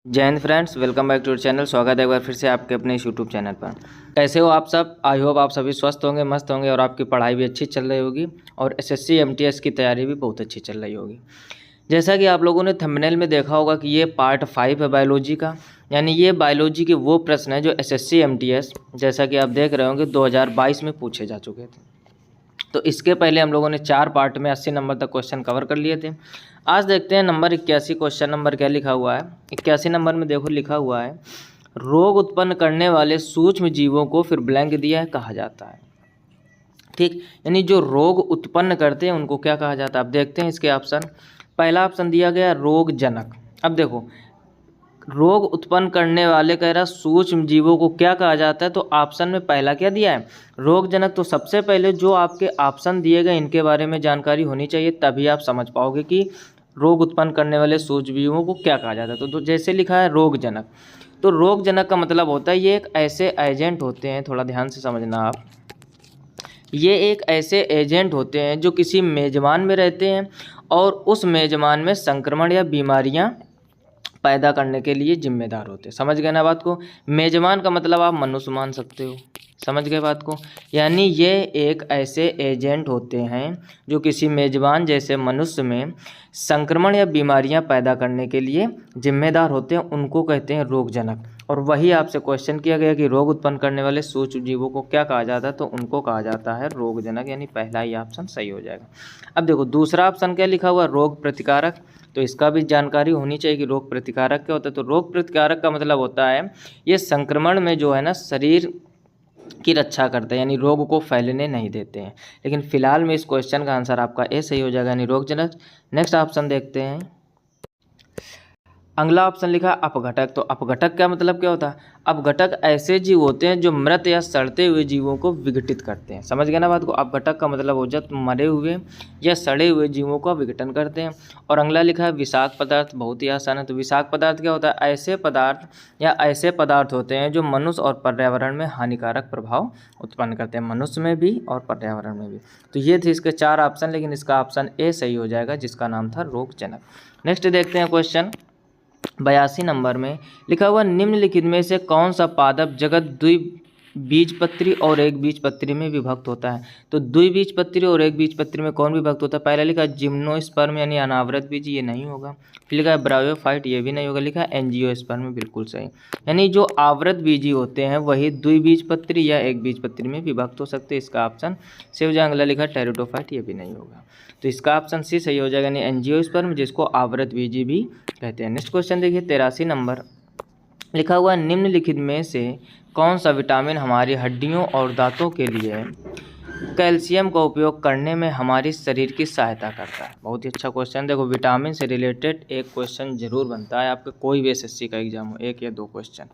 जय Hind friends, welcome back to your channel. स्वागत है एक बार फिर से आपके अपने इस यूट्यूब चैनल पर। कैसे हो आप सब? आई होप आप सभी स्वस्थ होंगे, मस्त होंगे और आपकी पढ़ाई भी अच्छी चल रही होगी और एसएससी एमटीएस की तैयारी भी बहुत अच्छी चल रही होगी। जैसा कि आप लोगों ने थंबनेल में देखा होगा कि ये पार्ट 5 है बायोलॉजी का, यानी ये बायोलॉजी के वो प्रश्न है जो एसएससी एमटीएस जैसा कि आप देख रहे होंगे 2022 में पूछे जा चुके थे। तो इसके पहले हम लोगों ने 4 पार्ट में 80 नंबर तक क्वेश्चन कवर कर लिए थे। आज देखते हैं नंबर 81 क्वेश्चन नंबर क्या लिखा हुआ है। 81 नंबर में देखो लिखा हुआ है, रोग उत्पन्न करने वाले सूक्ष्म जीवों को फिर ब्लैंक दिया है कहा जाता है। ठीक, यानी जो रोग उत्पन्न करते हैं उनको क्या कहा जाता है। अब देखते हैं इसके ऑप्शन। पहला ऑप्शन दिया गया रोग जनक। अब देखो, रोग उत्पन्न करने वाले कह रहा सूक्ष्म जीवों को क्या कहा जाता है, तो ऑप्शन में पहला क्या दिया है, रोगजनक। तो सबसे पहले जो आपके ऑप्शन दिए गए इनके बारे में जानकारी होनी चाहिए, तभी आप समझ पाओगे कि रोग उत्पन्न करने वाले सूक्ष्म जीवों को क्या कहा जाता है। तो जैसे लिखा है रोगजनक, तो रोगजनक का मतलब होता है ये एक ऐसे एजेंट होते हैं, थोड़ा ध्यान से समझना आप, ये एक ऐसे एजेंट होते हैं जो किसी मेजबान में रहते हैं और उस मेजबान में संक्रमण या बीमारियां पैदा करने के लिए जिम्मेदार होते हैं। समझ गए ना बात को? मेजबान का मतलब आप मनुष्य मान सकते हो, समझ गए बात को? यानी ये एक ऐसे एजेंट होते हैं जो किसी मेजबान जैसे मनुष्य में संक्रमण या बीमारियां पैदा करने के लिए जिम्मेदार होते हैं, उनको कहते हैं रोगजनक। और वही आपसे क्वेश्चन किया गया कि रोग उत्पन्न करने वाले सूक्ष्म जीवों को क्या कहा जाता है, तो उनको कहा जाता है रोगजनक, यानी पहला ही ऑप्शन सही हो जाएगा। अब देखो दूसरा ऑप्शन क्या लिखा हुआ, रोग प्रतिकारक। तो इसका भी जानकारी होनी चाहिए कि रोग प्रतिकारक क्या होता है। तो रोग प्रतिकारक का मतलब होता है ये संक्रमण में जो है ना शरीर की रक्षा करते हैं, यानी रोग को फैलने नहीं देते हैं। लेकिन फिलहाल में इस क्वेश्चन का आंसर आपका ए सही हो जाएगा, यानी रोगजनक। नेक्स्ट ऑप्शन देखते हैं। अगला ऑप्शन लिखा अपघटक। तो अपघटक का मतलब क्या होता है? अपघटक ऐसे जीव होते हैं जो मृत या सड़ते हुए जीवों को विघटित करते हैं। समझ गए ना बात को? अपघटक का मतलब हो जाता मरे हुए या सड़े हुए जीवों का विघटन करते हैं। और अगला लिखा है विषाक्त पदार्थ। बहुत ही आसान है। तो विषाक्त पदार्थ क्या होता है? ऐसे पदार्थ या ऐसे पदार्थ होते हैं जो मनुष्य और पर्यावरण में हानिकारक प्रभाव उत्पन्न करते हैं, मनुष्य में भी और पर्यावरण में भी। तो ये थे इसके 4 ऑप्शन, लेकिन इसका ऑप्शन ए सही हो जाएगा जिसका नाम था रोगजनक। नेक्स्ट देखते हैं क्वेश्चन 82 नंबर में लिखा हुआ, निम्नलिखित में से कौन सा पादप जगत द्विबीजपत्री और एक बीजपत्री में विभक्त होता है। तो द्विबीजपत्री और एक बीजपत्री में कौन विभक्त होता है? पहला लिखा है जिम्नोस्पर्म यानी अनावृत बीज, ये नहीं होगा। फिर लिखा है ब्रायोफाइट, ये भी नहीं होगा। लिखा है एंजियोस्पर्म, बिल्कुल सही। यानी जो आवृत बीजी होते हैं वही द्विबीजपत्री या एक बीजपत्री में विभक्त हो सकते हैं। इसका ऑप्शन से हो जाएगा। अगला लिखा है टेरिडोफाइट, ये भी नहीं होगा। तो इसका ऑप्शन सी सही हो जाएगा, यानी एंजियोस्पर्म जिसको आवृत बीजी भी कहते हैं। नेक्स्ट क्वेश्चन देखिए 83 नंबर लिखा हुआ, निम्नलिखित में से कौन सा विटामिन हमारी हड्डियों और दांतों के लिए कैल्शियम का उपयोग करने में हमारी शरीर की सहायता करता है। बहुत ही अच्छा क्वेश्चन। देखो विटामिन से रिलेटेड एक क्वेश्चन जरूर बनता है आपका, कोई भी एसएससी का एग्जाम हो, 1 या 2 क्वेश्चन।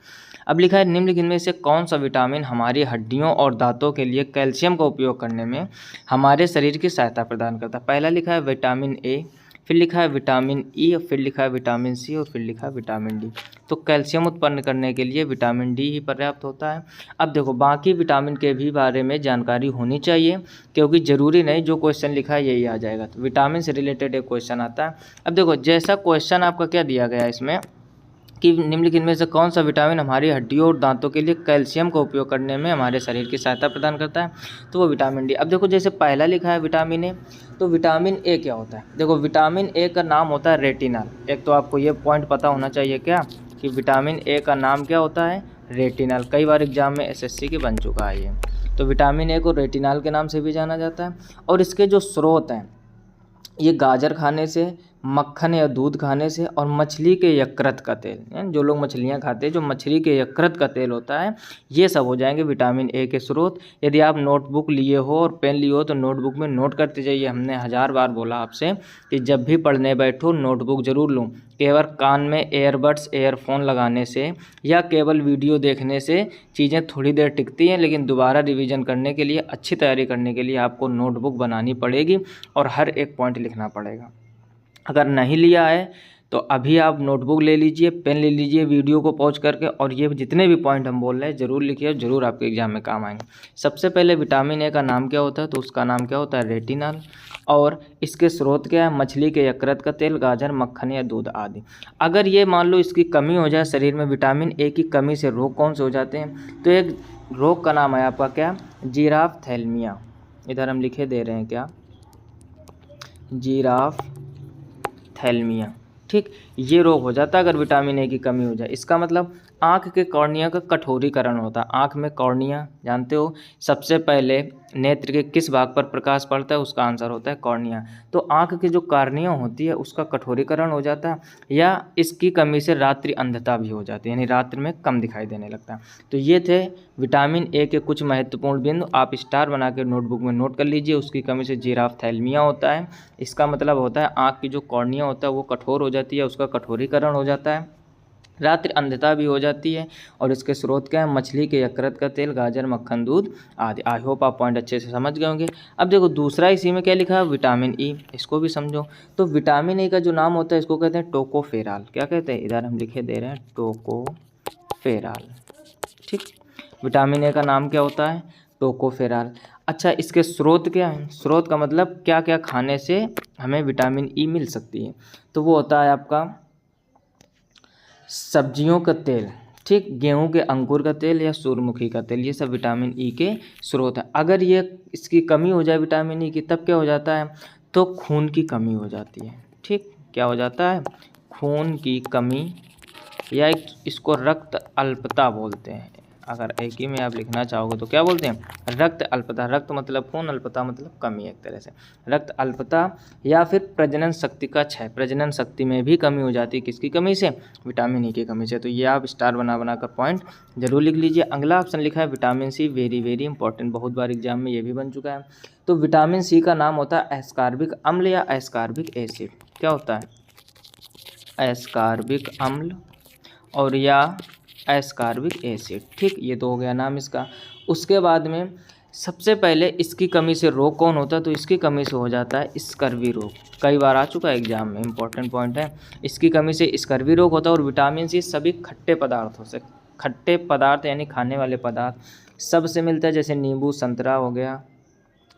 अब लिखा है निम्नलिखित में से कौन सा विटामिन हमारी हड्डियों और दांतों के लिए कैल्शियम का उपयोग करने में हमारे शरीर की सहायता प्रदान करता है। पहला लिखा है विटामिन ए, फिर लिखा है विटामिन ई, फिर लिखा है विटामिन सी और फिर लिखा है विटामिन डी। तो कैल्शियम उत्पन्न करने के लिए विटामिन डी ही पर्याप्त होता है। अब देखो बाकी विटामिन के भी बारे में जानकारी होनी चाहिए, क्योंकि ज़रूरी नहीं जो क्वेश्चन लिखा है यही आ जाएगा। तो विटामिन से रिलेटेड एक क्वेश्चन आता है। अब देखो जैसा क्वेश्चन आपका क्या दिया गया है इसमें कि निम्नलिखित में से कौन सा विटामिन हमारी हड्डियों और दांतों के लिए कैल्शियम का उपयोग करने में हमारे शरीर की सहायता प्रदान करता है, तो वो विटामिन डी। अब देखो जैसे पहला लिखा है विटामिन ए, तो विटामिन ए क्या होता है? देखो विटामिन ए का नाम होता है रेटिनल। एक तो आपको ये पॉइंट पता होना चाहिए क्या कि विटामिन ए का नाम क्या होता है? रेटिनल। कई बार एग्जाम में एसएससी के बन चुका है ये। तो विटामिन ए को रेटिनल के नाम से भी जाना जाता है। और इसके जो स्रोत हैं ये गाजर खाने से, मक्खन या दूध खाने से और मछली के यकृत का तेल, यानी जो लोग मछलियां खाते हैं जो मछली के यकृत का तेल होता है, ये सब हो जाएंगे विटामिन ए के स्रोत। यदि आप नोटबुक लिए हो और पेन लिए हो तो नोटबुक में नोट करते जाइए। हमने 1000 बार बोला आपसे कि जब भी पढ़ने बैठो नोटबुक ज़रूर लो। केवल कान में एयरबड्स एयरफोन लगाने से या केवल वीडियो देखने से चीज़ें थोड़ी देर टिकती हैं, लेकिन दोबारा रिवीजन करने के लिए, अच्छी तैयारी करने के लिए आपको नोटबुक बनानी पड़ेगी और हर एक पॉइंट लिखना पड़ेगा। अगर नहीं लिया है तो अभी आप नोटबुक ले लीजिए, पेन ले लीजिए वीडियो को पॉज करके, और ये जितने भी पॉइंट हम बोल रहे हैं ज़रूर लिखिए, ज़रूर आपके एग्जाम में काम आएंगे। सबसे पहले विटामिन ए का नाम क्या होता है, तो उसका नाम क्या होता है, रेटिनॉल। और इसके स्रोत क्या है, मछली के यकृत का तेल, गाजर, मक्खन या दूध आदि। अगर ये मान लो इसकी कमी हो जाए शरीर में, विटामिन ए की कमी से रोग कौन से हो जाते हैं, तो एक रोग का नाम है आपका क्या, जिराफ थैलेमिया। इधर हम लिखे दे रहे हैं क्या, जिराफ थैलेमिया। ठीक, ये रोग हो जाता है अगर विटामिन ए की कमी हो जाए। इसका मतलब आँख के कॉर्निया का कठोरीकरण होता है। आँख में कॉर्निया जानते हो, सबसे पहले नेत्र के किस भाग पर प्रकाश पड़ता है, उसका आंसर होता है कॉर्निया। तो आँख की जो कॉर्निया होती है उसका कठोरीकरण हो जाता है, या इसकी कमी से रात्रि अंधता भी हो जाती है, यानी रात्रि में कम दिखाई देने लगता है। तो ये थे विटामिन ए के कुछ महत्वपूर्ण बिंदु, आप स्टार बना के नोटबुक में नोट कर लीजिए। उसकी कमी से जिराफ थैलेमिया होता है, इसका मतलब होता है आँख की जो कॉर्निया होता है वो कठोर हो जाती है, उसका कठोरीकरण हो जाता है, रात्रि अंधता भी हो जाती है। और इसके स्रोत क्या है, मछली के यकृत का तेल, गाजर, मक्खन, दूध आदि। आई होप आप पॉइंट अच्छे से समझ गए होंगे। अब देखो दूसरा इसी में क्या लिखा है, विटामिन ई, इसको भी समझो। तो विटामिन ए का जो नाम होता है इसको कहते हैं टोकोफेराल। क्या कहते हैं, इधर हम लिखे दे रहे हैं टोकोफेराल। ठीक, विटामिन ए का नाम क्या होता है, टोकोफेराल। अच्छा, इसके स्रोत क्या हैं, स्रोत का मतलब क्या क्या खाने से हमें विटामिन ई मिल सकती है, तो वो होता है आपका सब्जियों का तेल, ठीक, गेहूं के अंकुर का तेल या सूरजमुखी का तेल, ये सब विटामिन ई के स्रोत है। अगर ये इसकी कमी हो जाए विटामिन ई की, तब क्या हो जाता है, तो खून की कमी हो जाती है। ठीक, क्या हो जाता है, खून की कमी, या इसको रक्त अल्पता बोलते हैं। अगर एक ही में आप लिखना चाहोगे तो क्या बोलते हैं, रक्त अल्पता। रक्त मतलब खून, अल्पता मतलब कमी, एक तरह से रक्त अल्पता। या फिर प्रजनन शक्ति का क्षय, प्रजनन शक्ति में भी कमी हो जाती है, किसकी कमी से, विटामिन ई की कमी से। तो ये आप स्टार बना बना कर पॉइंट जरूर लिख लीजिए। अगला ऑप्शन लिखा है vitamin C, very very important, बहुत बार एग्जाम में ये भी बन चुका है। तो विटामिन सी का नाम होता है एस्कॉर्बिक अम्ल या एस्कॉर्बिक एसिड। क्या होता है, एस्कॉर्बिक अम्ल और या एस्कॉर्बिक एसिड। ठीक, ये तो हो गया नाम इसका। उसके बाद में सबसे पहले इसकी कमी से रोग कौन होता है, तो इसकी कमी से हो जाता है स्कर्वी रोग। कई बार आ चुका है एग्जाम में, इंपॉर्टेंट पॉइंट है। इसकी कमी से स्कर्वी रोग होता है। और विटामिन सी सभी खट्टे पदार्थों से, खट्टे पदार्थ यानी खाने वाले पदार्थ सब से मिलता है, जैसे नींबू, संतरा हो गया,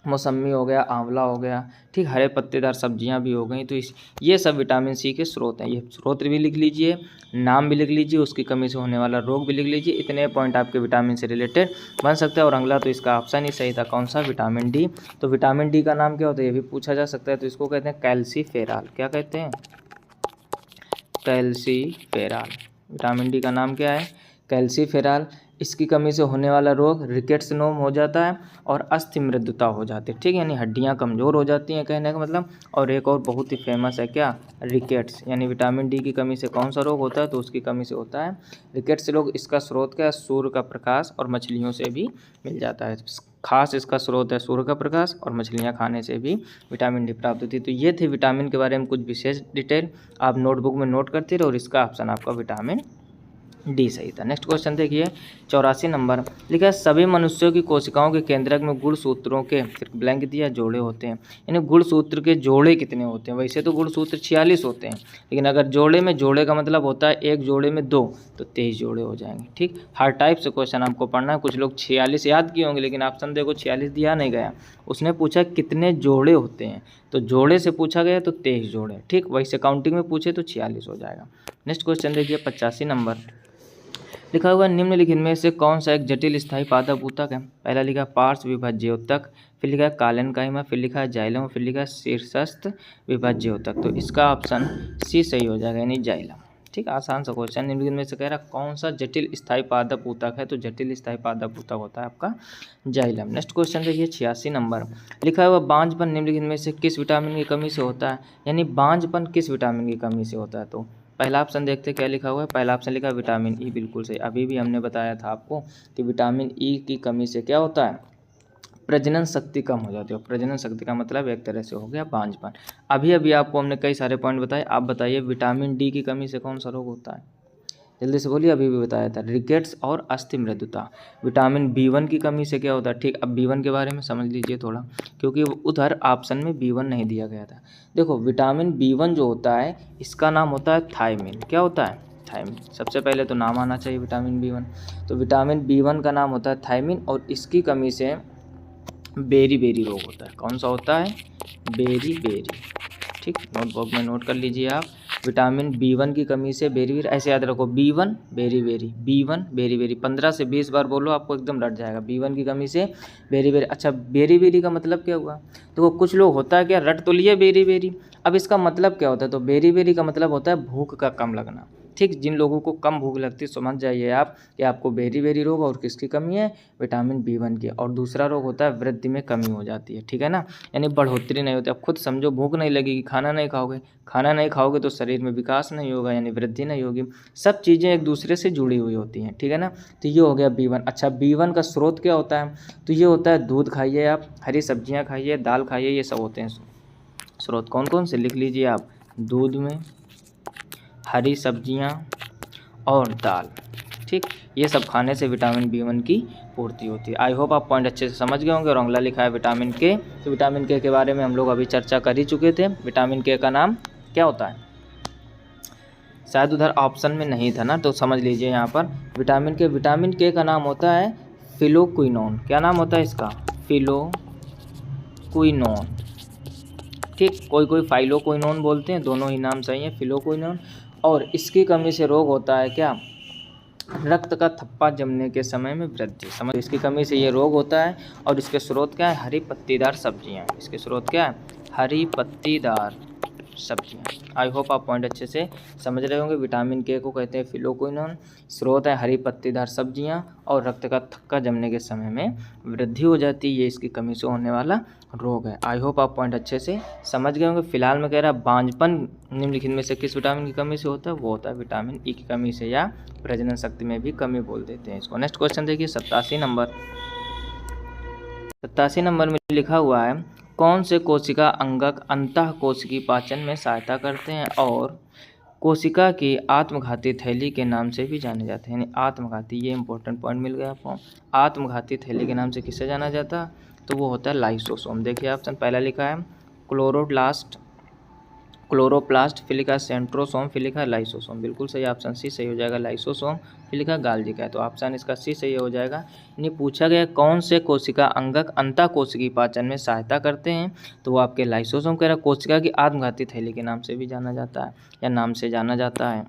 मौसम्मी हो गया, आंवला हो गया, ठीक, हरे पत्तेदार सब्जियां भी हो गई। तो ये सब विटामिन सी के स्रोत हैं। ये स्रोत भी लिख लीजिए, नाम भी लिख लीजिए, उसकी कमी से होने वाला रोग भी लिख लीजिए। इतने पॉइंट आपके विटामिन से रिलेटेड बन सकते हैं। और अगला तो इसका ऑप्शन ही सही था, कौन सा, विटामिन डी। तो विटामिन डी का नाम क्या होता है, ये भी पूछा जा सकता है। तो इसको कहते हैं कैल्सीफेराल। क्या कहते हैं, कैल्सीफेराल। विटामिन डी का नाम क्या है, कैल्सीफेराल। इसकी कमी से होने वाला रोग रिकेट्स नोम हो जाता है और अस्थि मृदुता हो जाती है। ठीक, यानी हड्डियां कमज़ोर हो जाती हैं कहने का मतलब। और एक और बहुत ही फेमस है क्या, रिकेट्स। यानी विटामिन डी की कमी से कौन सा रोग होता है, तो उसकी कमी से होता है रिकेट्स रोग। इसका स्रोत क्या है, सूर्य का प्रकाश और मछलियों से भी मिल जाता है। खास इसका स्रोत है सूर्य का प्रकाश, और मछलियाँ खाने से भी विटामिन डी प्राप्त होती है। तो ये थे विटामिन के बारे में कुछ विशेष डिटेल, आप नोटबुक में नोट करते रहो। और इसका ऑप्शन आपका विटामिन डी सही था। नेक्स्ट क्वेश्चन देखिए 84 नंबर लिखा है, सभी मनुष्यों की कोशिकाओं के केंद्रक में गुणसूत्रों के ब्लैंक दिया जोड़े होते हैं। यानी गुणसूत्र के जोड़े कितने होते हैं, वैसे तो गुणसूत्र 46 होते हैं, लेकिन अगर जोड़े में, जोड़े का मतलब होता है एक जोड़े में 2, तो 23 जोड़े हो जाएंगे। ठीक, हर टाइप से क्वेश्चन आपको पढ़ना है। कुछ लोग 46 याद किए होंगे, लेकिन ऑप्शन देखो 46 दिया नहीं गया। उसने पूछा कितने जोड़े होते हैं, तो जोड़े से पूछा गया तो 23 जोड़े। ठीक, वैसे काउंटिंग में पूछे तो 46 हो जाएगा। नेक्स्ट क्वेश्चन देखिए 85 नंबर लिखा हुआ, निम्नलिखित में से कौन सा एक जटिल स्थायी पादप ऊतक है। पहला लिखा पार्श्व विभाज्य ऊतक, फिर लिखा है कालेनकाइमा, फिर लिखा है जाइलम, फिर लिखा है शीर्षस्थ विभाज्य ऊतक। तो इसका ऑप्शन सी सही हो जाएगा, यानी जाइलम। ठीक, आसान सा क्वेश्चन। निम्नलिखित में से कह रहा कौन सा जटिल स्थायी पादप ऊतक है, तो जटिल स्थायी पादप ऊतक होता है आपका जाइलम। नेक्स्ट क्वेश्चन देखिए 86 नंबर लिखा हुआ, बांझपन निम्नलिखित में से किस विटामिन की कमी से होता है। यानी बांझपन किस विटामिन की कमी से होता है। तो पहला ऑप्शन देखते क्या लिखा हुआ है, पहला ऑप्शन लिखा है विटामिन ई, बिल्कुल सही। अभी भी हमने बताया था आपको कि विटामिन ई की कमी से क्या होता है, प्रजनन शक्ति कम हो जाती है। प्रजनन शक्ति का मतलब एक तरह से हो गया बांझपन। अभी अभी आपको हमने कई सारे पॉइंट बताए। आप बताइए विटामिन डी की कमी से कौन सा रोग होता है। जल्दी से बोलिए, अभी भी बताया था। रिकेट्स और अस्थि मृदुता। विटामिन B1 की कमी से क्या होता है? ठीक, अब B1 के बारे में समझ लीजिए थोड़ा, क्योंकि उधर ऑप्शन में B1 नहीं दिया गया था। देखो विटामिन B1 जो होता है इसका नाम होता है थायमिन। क्या होता है? थायमिन। सबसे पहले तो नाम आना चाहिए विटामिन B1। तो विटामिन B1 का नाम होता है थायमिन, और इसकी कमी से बेरी बेरी रोग होता है। कौन सा होता है? Beriberi. ठीक, नोटबुक में नोट कर लीजिए आप। विटामिन B1 की कमी से बेरी बेरी, ऐसे याद रखो, B1 berry berry, B1 berry berry, 15 से 20 बार बोलो, आपको एकदम रट जाएगा। B1 की कमी से बेरी बेरी। अच्छा, बेरी बेरी का मतलब क्या हुआ? तो कुछ लोग होता है क्या, रट तो लिए बेरी बेरी, अब इसका मतलब क्या होता है? तो बेरी बेरी का मतलब होता है भूख का कम लगना। ठीक, जिन लोगों को कम भूख लगती है समझ जाइए आप कि आपको बेरी बेरी रोग और किसकी कमी है? विटामिन B1 की। और दूसरा रोग होता है वृद्धि में कमी हो जाती है। ठीक है ना, यानी बढ़ोतरी नहीं होती। अब खुद समझो, भूख नहीं लगेगी, खाना नहीं खाओगे, खाना नहीं खाओगे तो शरीर में विकास नहीं होगा, यानी वृद्धि नहीं होगी। सब चीज़ें एक दूसरे से जुड़ी हुई होती हैं। ठीक है ना, तो ये हो गया B1। अच्छा, B1 का स्रोत क्या होता है? तो ये होता है दूध खाइए आप, हरी सब्जियाँ खाइए, दाल खाइए, ये सब होते हैं स्रोत। कौन कौन से लिख लीजिए आप? दूध में, हरी सब्जियाँ और दाल। ठीक, ये सब खाने से विटामिन B1 की पूर्ति होती है। आई होप आप पॉइंट अच्छे से समझ गए होंगे। और अगला लिखा है विटामिन के। तो विटामिन के बारे में हम लोग अभी चर्चा कर ही चुके थे। विटामिन के का नाम क्या होता है? शायद उधर ऑप्शन में नहीं था ना, तो समझ लीजिए यहाँ पर विटामिन के का नाम होता है फिलोक्विनोन। क्या नाम होता है इसका? फिलोक्विनोन। ठीक, कोई कोई फाइलोक्विनोन बोलते हैं, दोनों ही नाम सही है, फिलोक्विनोन। और इसकी कमी से रोग होता है क्या? रक्त का थप्पा जमने के समय में वृद्धि। समझ, इसकी कमी से ये रोग होता है। और इसके स्रोत क्या है? हरी पत्तीदार सब्जियां। इसके स्रोत क्या है? हरी पत्तीदार सब्जियां। आई होप आप पॉइंट अच्छे से समझ रहे होंगे। विटामिन के को कहते हैं फिलोक्विनोन, स्रोत है हरी पत्तीदार सब्जियां, और रक्त का थक्का जमने के समय में वृद्धि हो जाती है। ये इसकी कमी से होने वाला रोग है। आई होप आप पॉइंट अच्छे से समझ गए होंगे। फिलहाल में कह रहा है बांझपन निम्नलिखित में से किस विटामिन की कमी से होता है? वो होता है विटामिन ई की कमी से, या प्रजनन शक्ति में भी कमी बोल देते हैं इसको। नेक्स्ट क्वेश्चन देखिए 87 नंबर में लिखा हुआ है, कौन से कोशिका अंगक अंतः कोशिकी पाचन में सहायता करते हैं और कोशिका की आत्मघाती थैली के नाम से भी जाने जाते हैं? यानी आत्मघाती, ये इंपॉर्टेंट पॉइंट मिल गया आपको। आत्मघाती थैली के नाम से किसे जाना जाता है? तो वो होता है लाइसोसोम। देखिए ऑप्शन पहला लिखा है क्लोरोप्लास्ट, फिर लिखा है सेंट्रोसोम, फिर लिखा है लाइसोसोम। बिल्कुल सही, ऑप्शन सी सही हो जाएगा, लाइसोसोम। फिर लिखा गाल्जी का है, तो ऑप्शन इसका सी सही हो जाएगा। यानी पूछा गया कौन से कोशिका अंगक अंतः कोशिकी पाचन में सहायता करते हैं, तो वो आपके लाइसोसोम कह रहा है। कोशिका की आत्मघाती थैली के नाम से भी जाना जाता है, या नाम से जाना जाता है,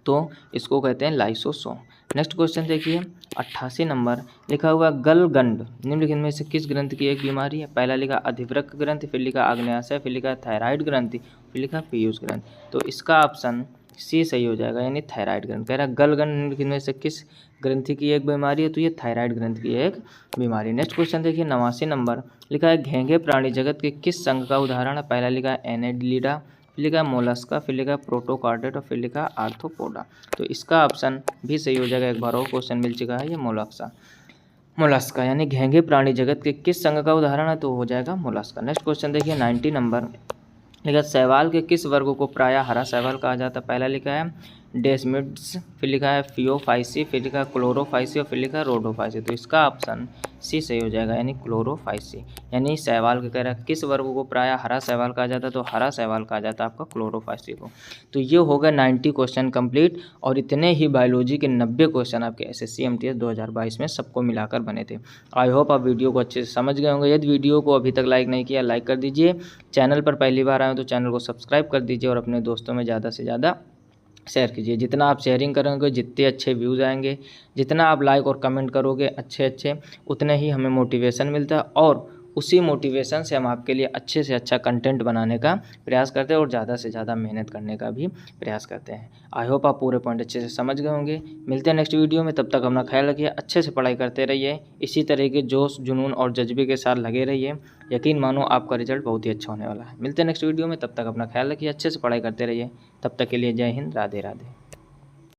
तो इसको कहते हैं लाइसोसोम। नेक्स्ट क्वेश्चन देखिए 88 नंबर लिखा हुआ गलगंड निम्नलिखित में से किस ग्रंथि की एक बीमारी है? पहला लिखा अधिवृक्क ग्रंथि, फिर लिखा आग्नेयाशय, फिर लिखा थायराइड ग्रंथि, फिर लिखा पीयूष ग्रंथि। तो इसका ऑप्शन सी सही हो जाएगा, यानी थायराइड ग्रंथि। कह रहा है गलगंड निम्नलिखित में से किस ग्रंथि की एक बीमारी है? तो ये थायराइड ग्रंथि की एक बीमारी। नेक्स्ट क्वेश्चन देखिए 89 नंबर लिखा है घेंघे प्राणी जगत के किस संघ का उदाहरण है? पहला लिखा है एनेलिडा, फिर लिखा मोलस्का, फिर लिखा प्रोटोकार्डेट, और फिर लिखा आर्थ्रोपोडा। तो इसका ऑप्शन भी सही हो जाएगा। एक बार और क्वेश्चन मिल चुका है, ये मोलस्का यानी घेंघे प्राणी जगत के किस संघ का उदाहरण है? तो हो जाएगा मोलस्का। नेक्स्ट क्वेश्चन देखिए 90 नंबर लिखा शैवाल के किस वर्ग को प्रायः हरा शैवाल कहा जाता है? पहला लिखा है डेस्मिड्स, फिर लिखा है फियोफाइसी, फिर लिखा है क्लोरोफाइसी, और फिर लिखा है रोडोफाइसी। तो इसका ऑप्शन सी सही हो जाएगा, यानी क्लोरोफाइसी। यानी शैवाल के कह रहा है किस वर्ग को प्रायः हरा शैवाल कहा जाता है? तो हरा शैवाल कहा जाता है आपका क्लोरोफाइसी को। तो ये हो गया 90 क्वेश्चन कंप्लीट, और इतने ही बायोलॉजी के 90 क्वेश्चन आपके SSC MTS 2022 में सबको मिलाकर बने थे। आई होप आप वीडियो को अच्छे से समझ गए होंगे। यदि वीडियो को अभी तक लाइक नहीं किया, लाइक कर दीजिए। चैनल पर पहली बार आए हो तो चैनल को सब्सक्राइब कर दीजिए, और अपने दोस्तों में ज़्यादा से ज़्यादा शेयर कीजिए। जितना आप शेयरिंग करेंगे जितने अच्छे व्यूज़ आएंगे, जितना आप लाइक और कमेंट करोगे अच्छे उतने ही हमें मोटिवेशन मिलता है, और उसी मोटिवेशन से हम आपके लिए अच्छे से अच्छा कंटेंट बनाने का प्रयास करते हैं, और ज़्यादा से ज़्यादा मेहनत करने का भी प्रयास करते हैं। आई होप आप पूरे पॉइंट अच्छे से समझ गए होंगे। मिलते हैं नेक्स्ट वीडियो में, तब तक अपना ख्याल रखिए, अच्छे से पढ़ाई करते रहिए, इसी तरह के जोश जुनून और जज्बे के साथ लगे रहिए। यकीन मानो आपका रिजल्ट बहुत ही अच्छा होने वाला है। मिलते हैं नेक्स्ट वीडियो में, तब तक अपना ख्याल रखिए, अच्छे से पढ़ाई करते रहिए। तब तक के लिए जय हिंद, राधे राधे।